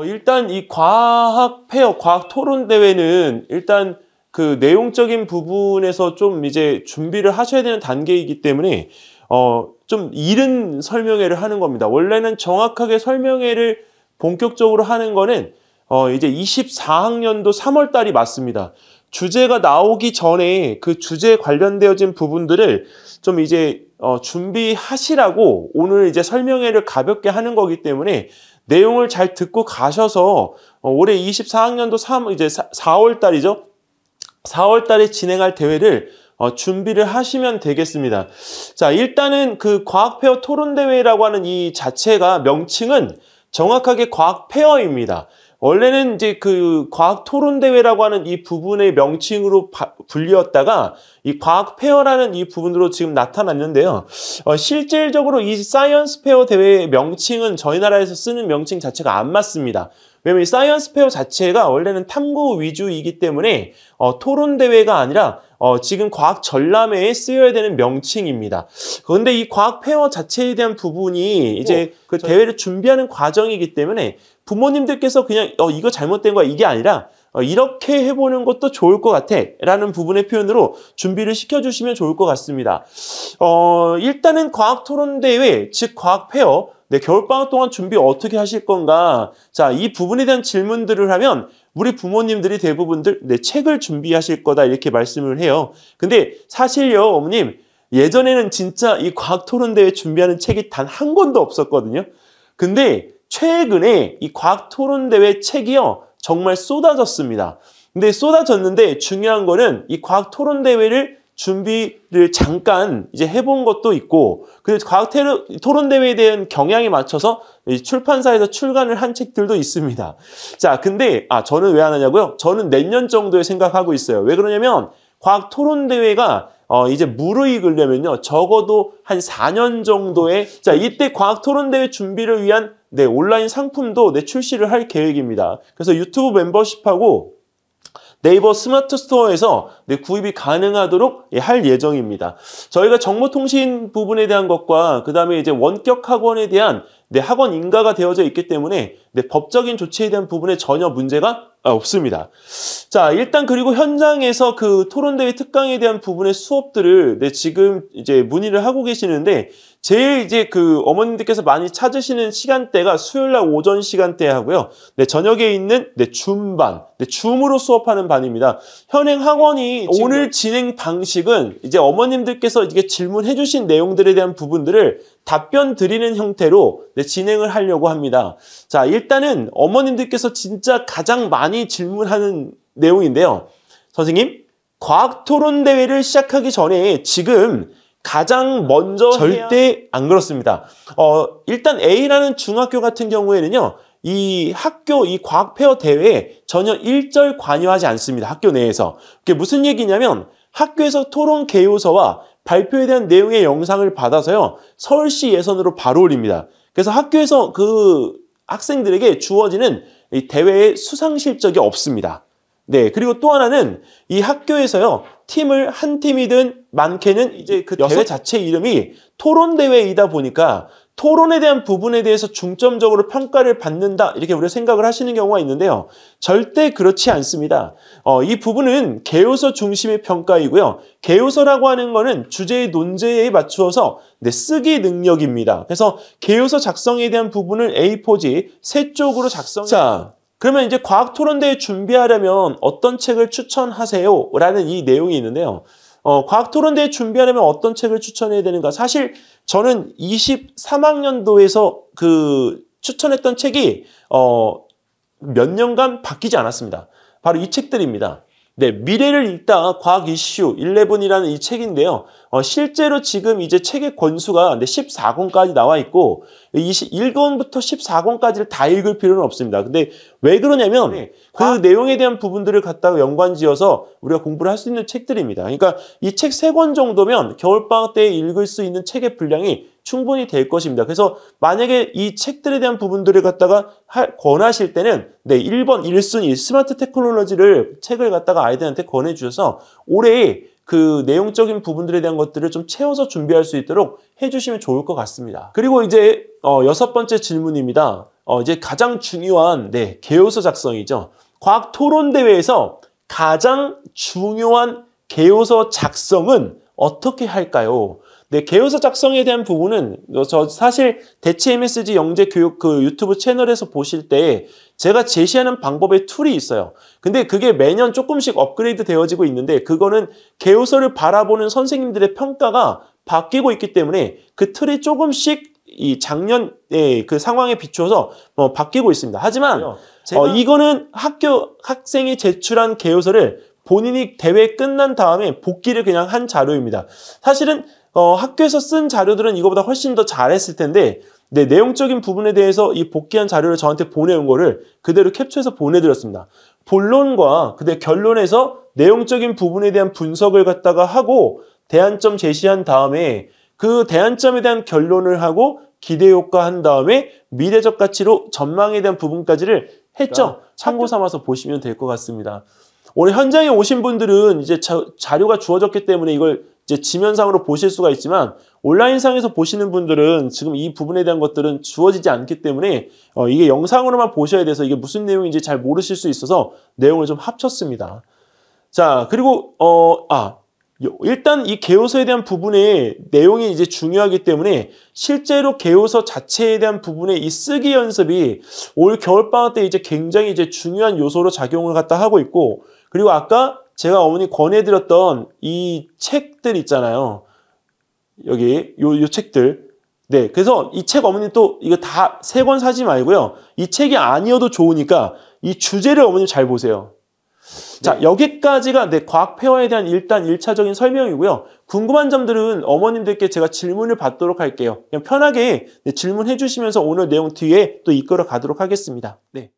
일단 이 과학 페어, 과학 토론 대회는 일단 그 내용적인 부분에서 좀 이제 준비를 하셔야 되는 단계이기 때문에 좀 이른 설명회를 하는 겁니다. 원래는 정확하게 설명회를 본격적으로 하는 거는 이제 24학년도 3월 달이 맞습니다. 주제가 나오기 전에 그 주제에 관련되어진 부분들을 좀 이제 준비하시라고 오늘 이제 설명회를 가볍게 하는 거기 때문에 내용을 잘 듣고 가셔서 올해 24학년도 이제 4월 달이죠. 4월 달에 진행할 대회를 준비를 하시면 되겠습니다. 자, 일단은 그 과학페어 토론대회라고 하는 이 자체가 명칭은 정확하게 과학페어입니다. 원래는 이제 그 과학토론대회라고 하는 이 부분의 명칭으로 불리었다가 이 과학페어라는 이 부분으로 지금 나타났는데요. 실질적으로 이 사이언스 페어 대회의 명칭은 저희 나라에서 쓰는 명칭 자체가 안 맞습니다. 왜냐면 이 사이언스 페어 자체가 원래는 탐구 위주이기 때문에 토론대회가 아니라 지금 과학 전람회에 쓰여야 되는 명칭입니다. 그런데 이 과학 페어 자체에 대한 부분이 이제 그 대회를 준비하는 과정이기 때문에 부모님들께서 그냥 이거 잘못된 거야 이게 아니라 이렇게 해보는 것도 좋을 것 같아 라는 부분의 표현으로 준비를 시켜주시면 좋을 것 같습니다. 일단은 과학토론대회, 즉 과학페어, 겨울방학 동안 준비 어떻게 하실 건가? 자, 이 부분에 대한 질문들을 하면 우리 부모님들이 대부분들 책을 준비하실 거다 이렇게 말씀을 해요. 근데 사실요, 어머님, 예전에는 진짜 이 과학토론대회 준비하는 책이 단 한 권도 없었거든요. 근데 최근에 이 과학토론대회 책이요, 정말 쏟아졌습니다. 근데 쏟아졌는데 중요한 거는 이 과학토론대회를 준비를 잠깐 이제 해본 것도 있고, 그래서 과학 토론 대회에 대한 경향에 맞춰서 출판사에서 출간을 한 책들도 있습니다. 자, 근데 저는 왜 안 하냐고요? 저는 내년 정도에 생각하고 있어요. 왜 그러냐면 과학 토론 대회가 이제 무르익으려면요, 적어도 한 4년 정도의, 자, 이때 과학 토론 대회 준비를 위한 온라인 상품도 출시를 할 계획입니다. 그래서 유튜브 멤버십하고 네이버 스마트 스토어에서 구입이 가능하도록 할 예정입니다. 저희가 정보통신 부분에 대한 것과 그 다음에 이제 원격 학원에 대한 학원 인가가 되어져 있기 때문에 법적인 조치에 대한 부분에 전혀 문제가 없습니다. 자, 일단 그리고 현장에서 그 토론대회 특강에 대한 부분의 수업들을 지금 이제 문의를 하고 계시는데, 제일 이제 그 어머님들께서 많이 찾으시는 시간대가 수요일날 오전 시간대 하고요. 저녁에 있는 줌반, 줌으로 수업하는 반입니다. 현행 학원이 오늘 진행 방식은 이제 어머님들께서 이게 질문해 주신 내용들에 대한 부분들을 답변 드리는 형태로 진행을 하려고 합니다. 자, 일단은 어머님들께서 진짜 가장 많이 질문하는 내용인데요. 선생님, 과학토론대회를 시작하기 전에 지금 가장 먼저 절대 안 그렇습니다. 일단 A라는 중학교 같은 경우에는요, 이 학교, 이 과학페어 대회에 전혀 일절 관여하지 않습니다. 학교 내에서. 그게 무슨 얘기냐면 학교에서 토론 개요서와 발표에 대한 내용의 영상을 받아서요, 서울시 예선으로 바로 올립니다. 그래서 학교에서 그 학생들에게 주어지는 이 대회의 수상 실적이 없습니다. 그리고 또 하나는 이 학교에서요, 팀을 한 팀이든 많게는 이제 그 대회 자체 이름이 토론대회이다 보니까 토론에 대한 부분에 대해서 중점적으로 평가를 받는다 이렇게 우리가 생각을 하시는 경우가 있는데요. 절대 그렇지 않습니다. 이 부분은 개요서 중심의 평가이고요. 개요서라고 하는 거는 주제의 논제에 맞추어서 쓰기 능력입니다. 그래서 개요서 작성에 대한 부분을 A4지 3쪽으로 작성. 자, 그러면 이제 과학토론대회 준비하려면 어떤 책을 추천하세요? 라는 이 내용이 있는데요. 과학토론대회 준비하려면 어떤 책을 추천해야 되는가? 사실 저는 23학년도에서 그 추천했던 책이 몇 년간 바뀌지 않았습니다. 바로 이 책들입니다. 미래를 읽다 과학 이슈 11이라는 이 책인데요. 실제로 지금 이제 책의 권수가 14권까지 나와 있고 1권부터 14권까지를 다 읽을 필요는 없습니다. 근데 왜 그러냐면 그 내용에 대한 부분들을 갖다가 연관지어서 우리가 공부를 할 수 있는 책들입니다. 그러니까 이 책 3권 정도면 겨울방학 때 읽을 수 있는 책의 분량이 충분히 될 것입니다. 그래서 만약에 이 책들에 대한 부분들을 갖다가 권하실 때는 1번 1순위 스마트 테크놀로지를 책을 갖다가 아이들한테 권해주셔서 올해 그 내용적인 부분들에 대한 것들을 좀 채워서 준비할 수 있도록 해주시면 좋을 것 같습니다. 그리고 이제 6번째 질문입니다. 이제 가장 중요한 개요서 작성이죠. 과학 토론 대회에서 가장 중요한 개요서 작성은 어떻게 할까요? 개요서 작성에 대한 부분은 저 사실 대치 MSG 영재 교육 그 유튜브 채널에서 보실 때 제가 제시하는 방법의 툴이 있어요. 근데 그게 매년 조금씩 업그레이드 되어지고 있는데 그거는 개요서를 바라보는 선생님들의 평가가 바뀌고 있기 때문에 그 틀이 조금씩 이 작년의 그 상황에 비추어서 바뀌고 있습니다. 하지만 이거는 학생이 제출한 개요서를 본인이 대회 끝난 다음에 복기를 그냥 한 자료입니다. 사실은 학교에서 쓴 자료들은 이거보다 훨씬 더 잘했을 텐데 내용적인 부분에 대해서 이 복귀한 자료를 저한테 보내온 거를 그대로 캡처해서 보내드렸습니다. 본론과 그다음 결론에서 내용적인 부분에 대한 분석을 갖다가 하고 대안점 제시한 다음에 그 대안점에 대한 결론을 하고 기대효과 한 다음에 미래적 가치로 전망에 대한 부분까지를 했죠. 참고 삼아서 보시면 될 것 같습니다. 오늘 현장에 오신 분들은 이제 자료가 주어졌기 때문에 이걸 이제 지면상으로 보실 수가 있지만 온라인상에서 보시는 분들은 지금 이 부분에 대한 것들은 주어지지 않기 때문에 이게 영상으로만 보셔야 돼서 이게 무슨 내용인지 잘 모르실 수 있어서 내용을 좀 합쳤습니다. 자, 그리고 일단 이 개요서에 대한 부분의 내용이 이제 중요하기 때문에 실제로 개요서 자체에 대한 부분의 이 쓰기 연습이 올 겨울방학 때 이제 굉장히 이제 중요한 요소로 작용을 갖다 하고 있고, 그리고 아까 제가 어머니 권해드렸던 이 책들 있잖아요. 여기 요 책들. 네, 그래서 이 책 어머니 또 이거 다 세 권 사지 말고요. 이 책이 아니어도 좋으니까 이 주제를 어머님 잘 보세요. 자, 여기까지가 과학 페어에 대한 일단 1차적인 설명이고요. 궁금한 점들은 어머님들께 제가 질문을 받도록 할게요. 그냥 편하게 질문해 주시면서 오늘 내용 뒤에 또 이끌어 가도록 하겠습니다. 네.